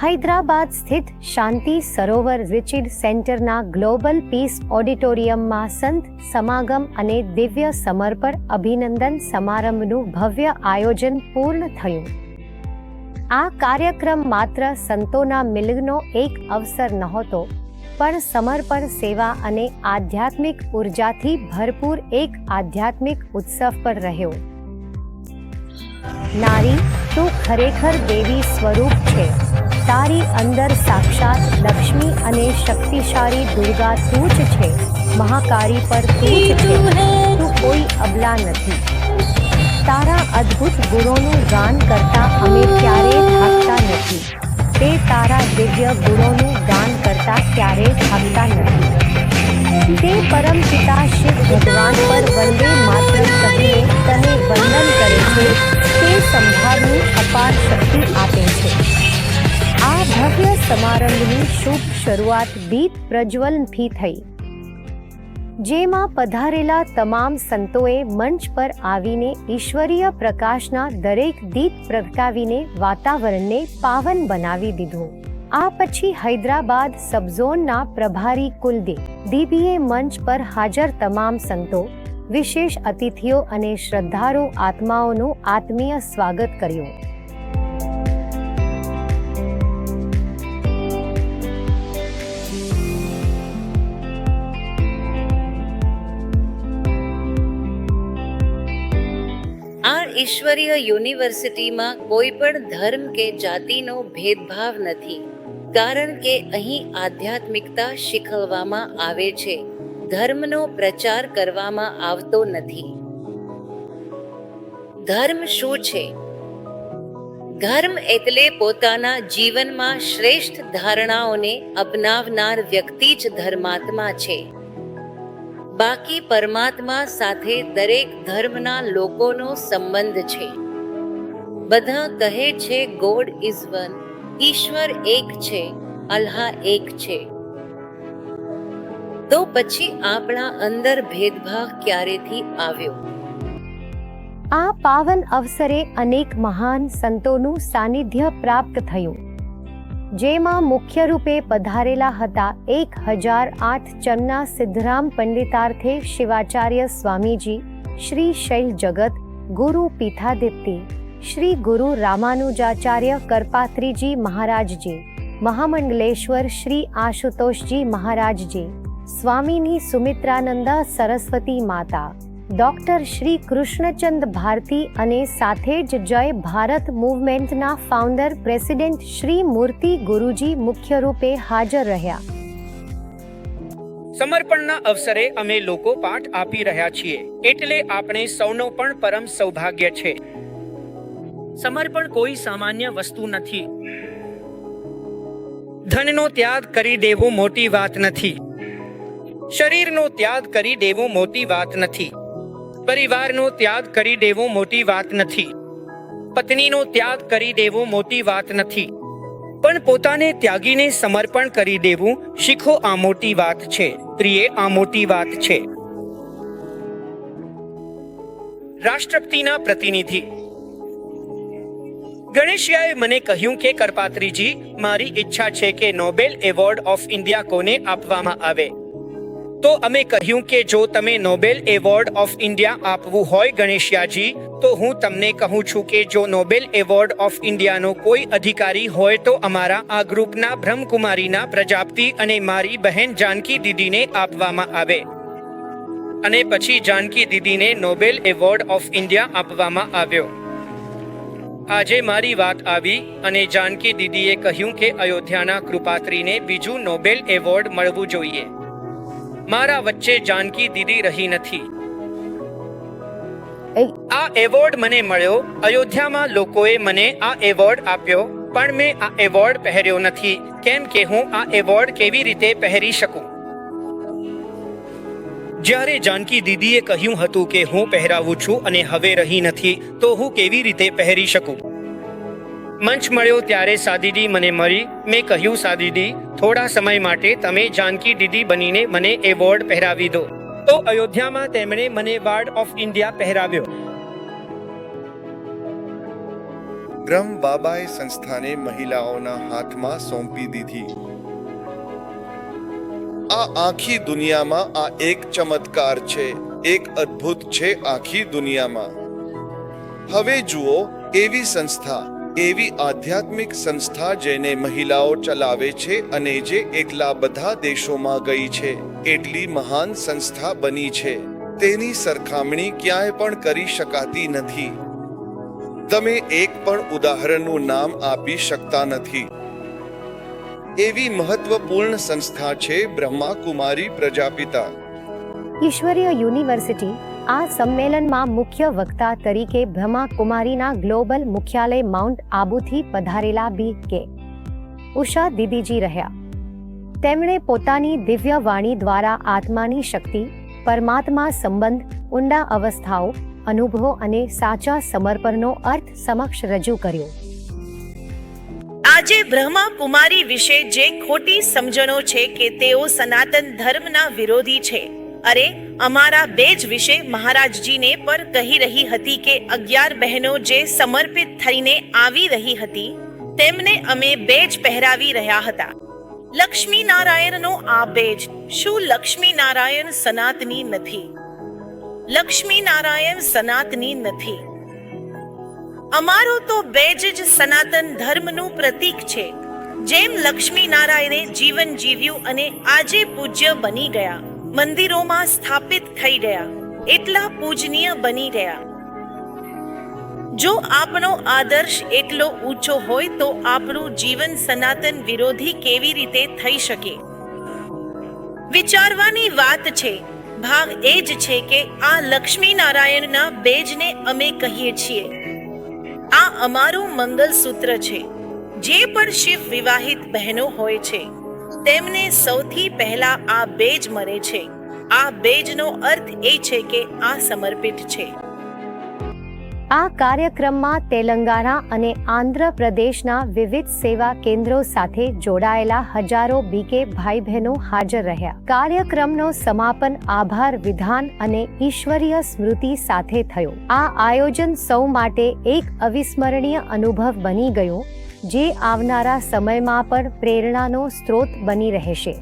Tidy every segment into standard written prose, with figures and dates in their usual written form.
હૈદરાબાદ સ્થિત શાંતિ સરોવર રિટ્રીટ સેન્ટરના global piece ઓડિટોરિયમમાં સંત સમાગમ અને દિવ્ય સમર્પણ અભિનંદન સમારંભનું ભવ્ય આયોજન પૂર્ણ થયું. આ કાર્યક્રમ માત્ર સંતોના મિલનનો એક અવસર નહોતો, પણ સમર્પણ, સેવા અને આધ્યાત્મિક ઉર્જાથી ભરપૂર એક આધ્યાત્મિક ઉત્સવ પણ રહ્યો. નારી, તું ખરેખર દેવી સ્વરૂપ છે. તારી અંદર સાક્ષાત લક્ષ્મી અને શક્તિશાળી દુર્ગા તું જ છે. મહાકાળી પર તું જ છે. તું કોઈ અબલા નથી. તારા અદ્ભુત ગુણોનું ગાન કરતા અમે ક્યારેય થાકતા નથી. તે તારા દિવ્ય ગુણોનું ગાન કરતા ક્યારેય થાકતા નથી. તે પરમ પિતા શિવ ભગવાન પર વંદે માતરમ કહીને તને વંદન કરે છે. તે સંભાવની અપાર શક્તિ આપે છે. આ ભવ્ય સમારંભની શુભ શરૂઆત દીપ પ્રજ્વલનથી થઈ, જેમાં પધારેલા તમામ સંતોએ મંચ પર આવીને ઈશ્વરીય પ્રકાશના દરેક દીપ પ્રગટાવીને વાતાવરણને પાવન બનાવી દીધું. આ પછી હૈદરાબાદ સબઝોનના પ્રભારી કુલદીપ દીપીએ મંચ પર હાજર તમામ સંતો, વિશેષ અતિથિઓ અને શ્રદ્ધાળુ આત્માઓનું આત્મીય સ્વાગત કર્યું. આ ઈશ્વરીય યુનિવર્સિટીમાં કોઈ પણ ધર્મ કે જાતિનો ભેદભાવ નથી, કારણ કે અહીં આધ્યાત્મિકતા શીખવવામાં આવે છે. ધર્મનો પ્રચાર કરવામાં આવતો નથી. ધર્મ શું છે? ધર્મ એટલે પોતાના જીવનમાં શ્રેષ્ઠ ધારણાઓને અપનાવનાર વ્યક્તિ જ ધર્માત્મા છે. બાકી પરમાત્મા સાથે દરેક ધર્મના લોકોનો સંબંધ છે. બધા કહે છે ગોડ ઇઝ વન, ઈશ્વર એક છે, અલ્લાહ એક છે. તો પછી આપણા અંદર ભેદભાવ ક્યારેથી આવ્યો? આ પાવન અવસરે અનેક મહાન સંતોનું સાનિધ્ય પ્રાપ્ત થયું, જેમાં મુખ્ય રૂપે પધારેલા હતા 1008 ચન્ના સિદ્ધરામ પંડિતાર્થે શિવાચાર્ય સ્વામીજી, શ્રી શૈલ જગત ગુરુ પીઠાદિત્ય, શ્રી ગુરુ રામાનુજાચાર્ય કરપાત્રીજી મહારાજજી, મહામંડલેશ્વર શ્રી આશુતોષજી મહારાજજી, સ્વામીની સુમિત્રાનંદા સરસ્વતી માતા, ડોક્ટર શ્રી કૃષ્ણચંદ ભારતી અને સાથે જ જય ભારત મૂવમેન્ટના ફાઉન્ડર પ્રેસિડેન્ટ શ્રી મૂર્તિ ગુરુજી મુખ્ય રૂપે હાજર રહ્યા. સમર્પણના અવસરે અમે લોકો પાઠ આપી રહ્યા છીએ, એટલે આપણે સૌનો પણ પરમ સૌભાગ્ય છે. સમર્પણ કોઈ સામાન્ય વસ્તુ નથી. ધનનો ત્યાગ કરી દેવો મોટી વાત નથી. શરીરનો ત્યાગ કરી દેવો મોટી વાત નથી. પરિવારનો ત્યાગ કરી દેવો મોટી વાત નથી. પત્નીનો ત્યાગ કરી દેવો મોટી વાત નથી. પણ પોતાને ત્યાગીને સમર્પણ કરી દેવું શીખો, આ મોટી વાત છે. પ્રિય, આ મોટી વાત છે. રાષ્ટ્રપતિના પ્રતિનિધિ ગણેશિયાએ મને કહ્યું કે કરપાત્રીજી, મારી ઈચ્છા છે કે નોબેલ એવોર્ડ ઓફ ઇન્ડિયા કોને આપવામાં આવે. તો અમે કહ્યું કે જો તમે નોબેલ એવોર્ડ ઓફ ઇન્ડિયા આપવું હોય ગણેશિયાજી, તો હું તમને કહું છું કે જો નોબેલ એવોર્ડ ઓફ ઇન્ડિયાનો કોઈ અધિકારી હોય તો અમારા આ ગ્રુપના બ્રહ્મકુમારીના પ્રજાપતિ અને મારી બહેન જાનકી દીદીને આપવામાં આવે. અને પછી જાનકી દીદીને નોબેલ એવોર્ડ ઓફ ઇન્ડિયા આપવામાં આવ્યો. આજે મારી વાત આવી અને જાનકી દીદીએ કહ્યું કે અયોધ્યાના કૃપાત્રીને બીજું નોબેલ એવોર્ડ મળવું જોઈએ. મારા વચ્ચે જાનકી દીદી રહી નથી. આ એવોર્ડ મને મળ્યો. અયોધ્યામાં લોકોએ મને આ એવોર્ડ આપ્યો, પણ મેં આ એવોર્ડ પહેર્યો નથી, કેમ કે હું આ એવોર્ડ કેવી રીતે પહેરી શકું? જ્યારે જાનકી દીદીએ કહ્યું હતું કે હું પહેરાવું છું અને હવે રહી નથી, તો હું કેવી રીતે પહેરી શકું? મંચ મળ્યો ત્યારે સાદીદી મને મળી. મેં કહ્યું, સાદીદી, થોડા સમય માટે તમે જાનકી દીદી બનીને મને એવોર્ડ પહેરાવી દો. તો અયોધ્યામાં તેમણે મને વાર્ડ ઓફ ઇન્ડિયા પહેરાવ્યો. બ્રહ્મ બાબાએ સંસ્થાને મહિલાઓના હાથમાં સોંપી દીધી. આ આખી દુનિયામાં આ એક ચમત્કાર છે, એક અદ્ભુત છે આખી દુનિયામાં. હવે જુઓ, એવી સંસ્થા, એવી આધ્યાત્મિક સંસ્થા જેને મહિલાઓ ચલાવે છે અને જે એટલા બધા દેશોમાં ગઈ છે, એટલી મહાન સંસ્થા બની છે, તેની સરખામણી ક્યાંય પણ કરી શકાતી નથી. તમે એક પણ ઉદાહરણનું નામ આપી શકતા નથી. એવી મહત્વપૂર્ણ સંસ્થા છે બ્રહ્મા કુમારી પ્રજાપિતા. ઈશ્વરીય યુનિવર્સિટી આ સંમેલનમાં મુખ્ય વક્તા તરીકે બ્રહ્મા કુમારીના ગ્લોબલ મુખ્યાલય માઉન્ટ આબુથી પધારેલા બી.કે. ઉષા દીદીજી રહ્યા. તેમણે પોતાની દિવ્ય વાણી દ્વારા આત્માની શક્તિ, પરમાત્મા સંબંધ, ઊંડા અવસ્થાઓ, અનુભવો અને સાચા સમર્પણનો અર્થ સમક્ષ રજૂ કર્યો. આજે બ્રહ્મા કુમારી વિશે જે ખોટી સમજણો છે કે તેઓ સનાતન ધર્મના વિરોધી છે. અરે, અમારા બેજ વિશે મહારાજજીને પર કહી રહી હતી કે 11 બહેનો જે સમર્પિત થઈને આવી રહી હતી તેમને અમે બેજ પહેરાવી રહ્યા હતા. લક્ષ્મી નારાયણનો આ બેજ, શું લક્ષ્મી નારાયણ સનાતની નથી? લક્ષ્મી નારાયણ સનાતની નથી. અમારો તો બેજ જ સનાતન ધર્મનું પ્રતીક છે. જેમ લક્ષ્મી નારાયણે જીવન જીવ્યું અને આજે પૂજ્ય બની ગયા, મંદિરોમાં સ્થાપિત થઈ ગયા, એટલા પૂજનીય બની રહ્યા. જો આપણો આદર્શ એટલો ઊંચો હોય તો આપણું જીવન સનાતન વિરોધી કેવી રીતે થઈ શકે? વિચારવાની વાત છે. ભાગ એ જ છે કે આ લક્ષ્મી નારાયણના બેજને અમે કહીએ છીએ. આ અમારું મંગલસૂત્ર છે. જે પણ શિવ વિવાહિત બહેનો હોય છે તેમને સૌથી પહેલા આ બેજ મળે છે. આ બેજનો અર્થ એ છે કે આ સમર્પિત છે. આ કાર્યક્રમમાં તેલંગાણા અને આંધ્રપ્રદેશના વિવિધ સેવા કેન્દ્રો સાથે જોડાયેલા હજારો બીકે ભાઈ બહેનો હાજર રહ્યા. કાર્યક્રમનો સમાપન આભાર વિધાન અને ઈશ્વરીય સ્મૃતિ સાથે થયો. આ આયોજન સૌ માટે એક અવિસ્મરણીય અનુભવ બની ગયો, જે આવનારા સમયમાં પણ પ્રેરણાનો સ્ત્રોત બની રહેશે.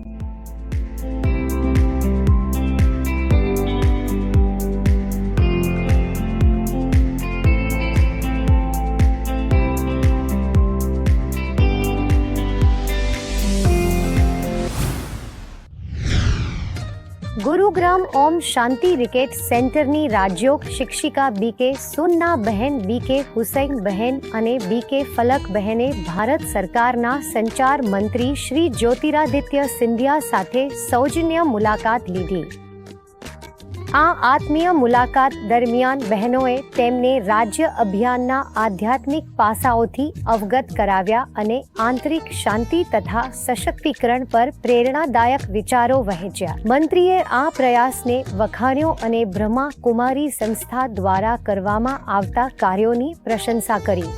ગુરુગ્રામ ઓમ શાંતિ રિકેટ સેન્ટરની રાજયોગ શિક્ષિકા બીકે સુન્ના બહેન, બીકે હુસૈન બહેન અને બીકે ફલક બહેને ભારત સરકારના સંચાર મંત્રી શ્રી જ્યોતિરાદિત્ય સિંધિયા સાથે સૌજન્ય મુલાકાત લીધી. આ આત્મીય મુલાકાત દરમિયાન બહેનોએ તેમને રાજ્ય અભિયાનના આધ્યાત્મિક પાસાઓથી અવગત કરાવ્યા અને આંતરિક શાંતિ તથા સશક્તિકરણ પર પ્રેરણાદાયક વિચારો વહેંચ્યા. મંત્રીએ આ પ્રયાસને વખાણ્યો અને બ્રહ્મા કુમારી સંસ્થા દ્વારા કરવામાં આવતા કાર્યોની પ્રશંસા કરી.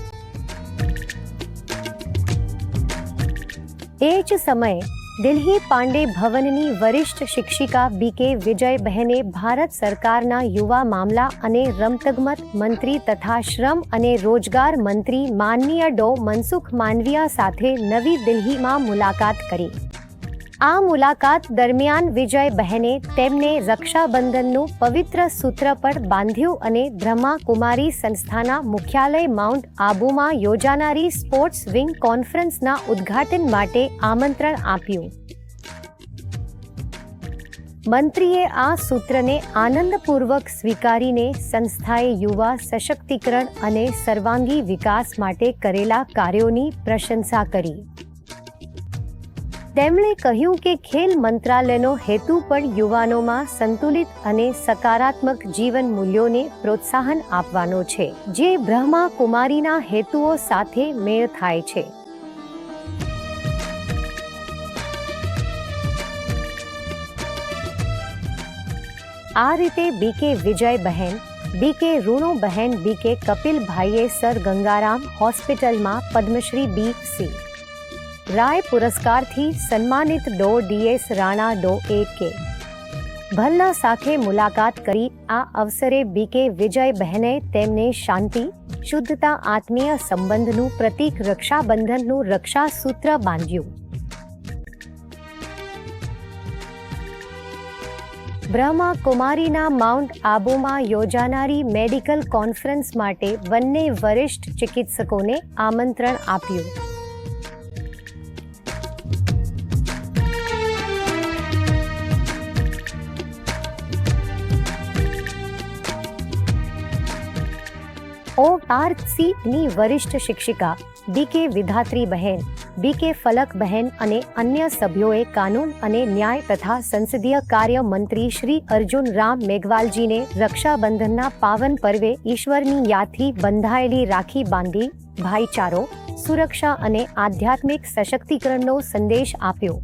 એ જ સમયે દિલ્હી પાંડે ભવનની વરિષ્ઠ શિક્ષિકા બીકે વિજય બહેને ભારત સરકારના યુવા મામલા અને રમતગમત મંત્રી તથા શ્રમ અને રોજગાર મંત્રી માનનીય ડો મનસુખ માંડવિયા સાથે નવી દિલ્હીમાં મુલાકાત કરી. આ મુલાકાત દરમિયાન વિજય બહેને તેમને રક્ષાબંધનનું પવિત્ર સૂત્ર પર બાંધ્યું અને બ્રહ્મા કુમારી સંસ્થાના મુખ્યાલય માઉન્ટ આબુમાં યોજાનારી સ્પોર્ટ્સ વિંગ કોન્ફરન્સના ઉદ્ઘાટન માટે આમંત્રણ આપ્યું. મંત્રીએ આ સૂત્રને આનંદપૂર્વક સ્વીકારીને સંસ્થાએ યુવા સશક્તિકરણ અને સર્વાંગી વિકાસ માટે કરેલા કાર્યોની પ્રશંસા કરી. તેમણે કહ્યું કે ખેલ મંત્રાલયનો હેતુ પણ યુવાનોમાં સંતુલિત અને સકારાત્મક જીવન મૂલ્યોને પ્રોત્સાહન આપવાનો છે, જે બ્રહ્મા કુમારીના હેતુઓ સાથે મેળ ખાય છે. આ રીતે બીકે વિજય બહેન, બીકે રૂણો બહેન, બીકે કપિલભાઈએ સર ગંગારામ હોસ્પિટલમાં પદ્મશ્રી બી.સી. રાય પુરસ્કારથી સન્માનિત ડો ડીએસ રાણા, ડો એ.કે. ભલ્લા સાથે મુલાકાત કરી. આ અવસરે બીકે વિજય બહેને તેમને શાંતિ, શુદ્ધતા આત્મીય સંબંધનું પ્રતીક રક્ષાબંધનનું રક્ષાસૂત્ર બાંધ્યું. બ્રહ્મા કુમારીના માઉન્ટ આબુમાં યોજાનારી મેડિકલ કોન્ફરન્સ માટે બંને વરિષ્ઠ ચિકિત્સકોને આમંત્રણ આપ્યું. ORC-ની વરિષ્ઠ શિક્ષિકા BK વિધાત્રીબહેન, BK ફલકબહેન અને અન્ય સભ્યોએ કાનૂન અને ન્યાય તથા સંસદીય કાર્ય મંત્રી શ્રી અર્જુન રામ મેઘવાલજીને રક્ષાબંધનના પાવન પર્વે ઈશ્વરની યાદથી બંધાયેલી રાખી બાંધી ભાઈચારો, સુરક્ષા અને આધ્યાત્મિક સશક્તિકરણનો સંદેશ આપ્યો.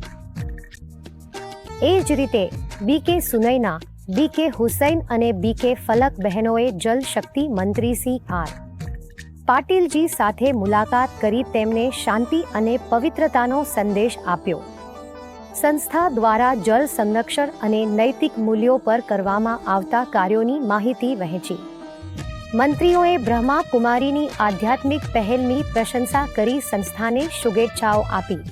એ જ રીતે BK સુનૈના, BK હુસૈન અને BK ફલક બહેનોએ જલ શક્તિ મંત્રી CR પાટીલજી સાથે મુલાકાત કરી તેમને શાંતિ અને પવિત્રતાનો સંદેશ આપ્યો. સંસ્થા દ્વારા જળ સંરક્ષણ અને નૈતિક મૂલ્યો પર કરવામાં આવતા કાર્યોની માહિતી વહેંચી. મંત્રીઓએ બ્રહ્મા કુમારીની આધ્યાત્મિક પહેલની પ્રશંસા કરી સંસ્થાને શુભેચ્છાઓ આપી.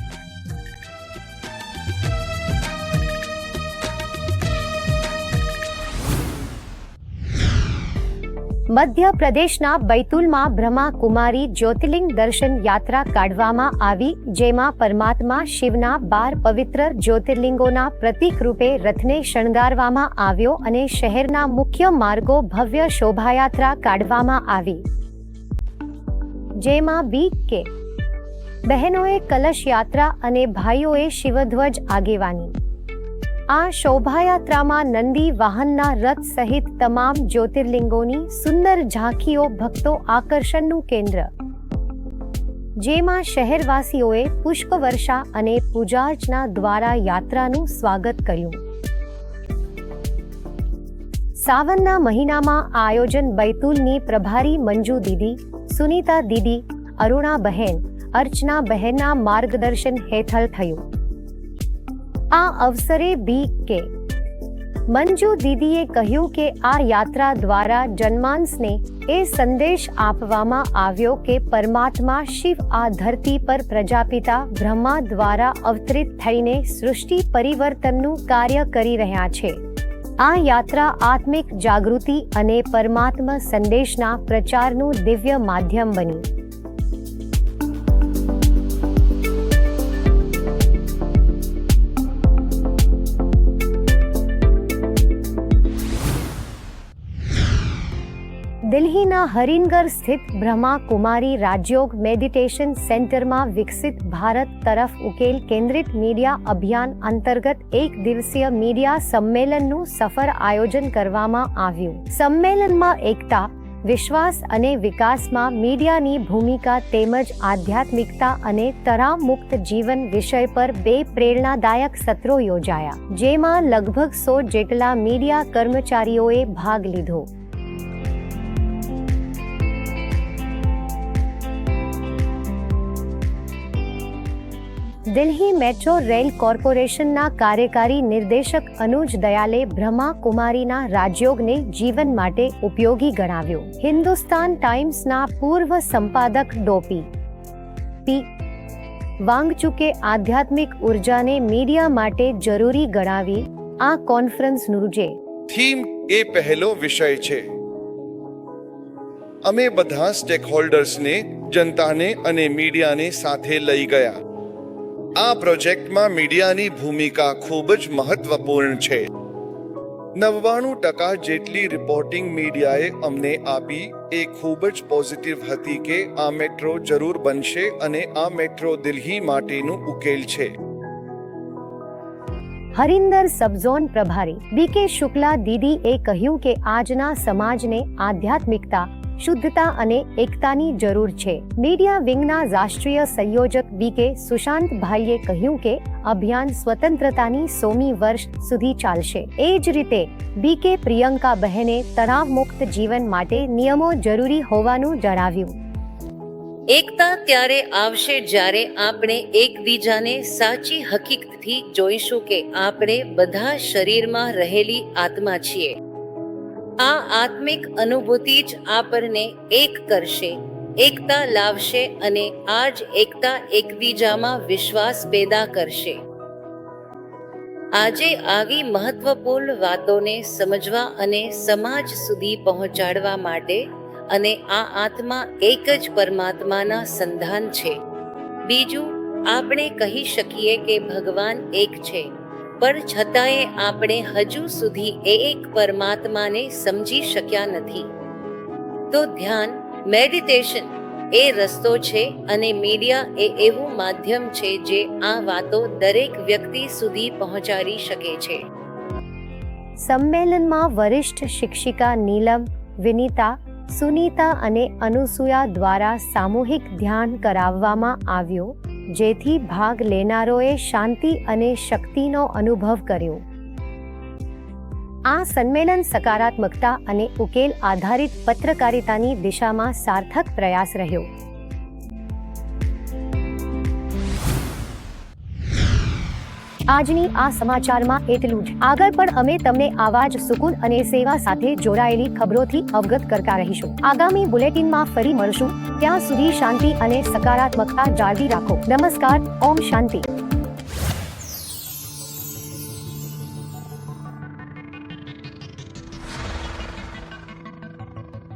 મધ્યપ્રદેશના બૈતુલમાં બ્રહ્મા કુમારી જ્યોતિર્લિંગ દર્શન યાત્રા કાઢવામાં આવી, જેમાં પરમાત્મા શિવના 12 પવિત્ર જ્યોતિર્લિંગોના પ્રતીક રૂપે રથને શણગારવામાં આવ્યો અને શહેરના મુખ્ય માર્ગો ભવ્ય શોભાયાત્રા કાઢવામાં આવી, જેમાં BK બહેનોએ કલશ યાત્રા અને ભાઈઓએ શિવધ્વજ આગેવાની. આ શોભાયાત્રામાં નંદી વાહનના રથ સહિત તમામ જ્યોતિર્લિંગોની સુંદર ઝાંખીઓ ભક્તો આકર્ષણનું કેન્દ્ર, જેમાં શહેરવાસીઓએ પુષ્પવર્ષા અને પૂજાર્ચના દ્વારા યાત્રાનું સ્વાગત કર્યું. સાવનના મહિનામાં આયોજન બૈતુલની પ્રભારી મંજુ દીદી, સુનીતા દીદી, અરુણા બહેન, અર્ચના બહેનના માર્ગદર્શન હેઠળ થયું. આ અવસરે BK મંજુ દીદીએ કહ્યું કે આ યાત્રા દ્વારા જનમાનસને એ સંદેશ આપવામાં આવ્યો કે પરમાત્મા શિવ આ ધરતી પર પ્રજાપિતા બ્રહ્મા દ્વારા અવતરિત થઈને સૃષ્ટિ પરિવર્તનનું કાર્ય કરી રહ્યા છે. આ યાત્રા આત્મિક જાગૃતિ અને પરમાત્મા સંદેશના પ્રચારનું દિવ્ય માધ્યમ બની. દિલ્હીના હરિનગર સ્થિત બ્રહ્મા કુમારી રાજયોગ મેડિટેશન સેન્ટરમાં વિકસિત ભારત તરફ ઉકેલ કેન્દ્રિત મીડિયા અભિયાન અંતર્ગત એક દિવસીય મીડિયા સંમેલનનું સફળ આયોજન કરવામાં આવ્યું. સંમેલનમાં એકતા, વિશ્વાસ અને વિકાસમાં મીડિયાની ભૂમિકા તેમજ આધ્યાત્મિકતા અને તણાવ મુક્ત જીવન વિષય પર 2 પ્રેરણાદાયક સત્રો યોજાયા, જેમાં લગભગ 100 જેટલા મીડિયા કર્મચારીઓએ ભાગ લીધો. દિલ્હી મેટ્રો રેલ કોર્પોરેશનના કાર્યકારી નિર્દેશક અનુજ દયાલે બ્રહ્મા કુમારીના રાજયોગને જીવન માટે ઉપયોગી ગણાવ્યો. હિન્દુસ્તાન ટાઈમ્સના પૂર્વ સંપાદક ડોપી P. વાંગચુકે આધ્યાત્મિક ઉર્જાને મીડિયા માટે જરૂરી ગણાવી આ કોન્ફરન્સનું થીમ એ પહેલો વિષય છે. અમે બધા સ્ટેકહોલ્ડર્સને, જનતાને અને મીડિયાને સાથે લઈ ગયા. આ પ્રોજેક્ટમાં મીડિયાની ભૂમિકા ખૂબ જ મહત્વપૂર્ણ છે. 99% જેટલી રિપોર્ટિંગ મીડિયાએ અમને આપી એ ખૂબ જ પોઝિટિવ હતી કે આ મેટ્રો જરૂર બનશે અને આ મેટ્રો દિલ્હી માટેનું ઉકેલ છે. હરિન્દર સબઝોન પ્રભારી BK શુક્લા દીદીએ કહ્યું કે આજના સમાજને આધ્યાત્મિકતા, શુદ્ધતા અને એકતાની જરૂર છે. મીડિયા વિંગના રાષ્ટ્રીય સંયોજક BK સુશાંતભાઈએ કહ્યું કે અભિયાન સ્વતંત્રતાની 100મી વર્ષ સુધી ચાલશે. એ જ રીતે BK પ્રિયંકા બહેને તણાવમુક્ત જીવન માટે નિયમો જરૂરી હોવાનું જણાવ્યું. એકતા ત્યારે આવશે જ્યારે આપણે એકબીજાને સાચી હકીકતથી જોઈશું કે આપણે બધા શરીરમાં રહેલી આત્મા છીએ. આ આત્મિક અનુભૂતિ જ આપણને એક કરશે, એકતા લાવશે અને આ જ એકતા એકબીજામાં વિશ્વાસ પેદા કરશે. આજે આવી મહત્વપૂર્ણ વાતોને સમજવા અને સમાજ સુધી પહોંચાડવા માટે અને આ આત્મા એક જ પરમાત્માના સંધાન છે. બીજું, આપણે કહી શકીએ કે ભગવાન એક છે, પણ છતાંય આપણે હજુ સુધી એક પરમાત્માને સમજી શક્યા નથી. તો ધ્યાન, મેડિટેશન એ રસ્તો છે અને મીડિયા એ એવું માધ્યમ છે જે આ વાતો દરેક વ્યક્તિ સુધી પહોંચાડી શકે છે. સંમેલનમાં વરિષ્ઠ શિક્ષિકા નીલમ, વિનીતા, સુનીતા અને અનુસૂયા દ્વારા સામૂહિક ધ્યાન કરાવવામાં આવ્યું, જેથી ભાગ લેનારોએ શાંતિ અને શક્તિનો અનુભવ કર્યો. આ સંમેલન સકારાત્મકતા અને ઉકેલ આધારિત પત્રકારિતાની દિશામાં સાર્થક પ્રયાસ રહ્યો. આજની આ સમાચારમાં એટલું જ. આગળ પણ અમે તમને આવા જ સુકૂન અને સેવા સાથે જોડાયેલી ખબરોથી અવગત કરતા રહીશું. આગામી બુલેટિનમાં ફરી મળશું. ત્યાં સુધી શાંતિ અને સકારાત્મકતા જાળવી રાખો. નમસ્કાર. ઓમ શાંતિ.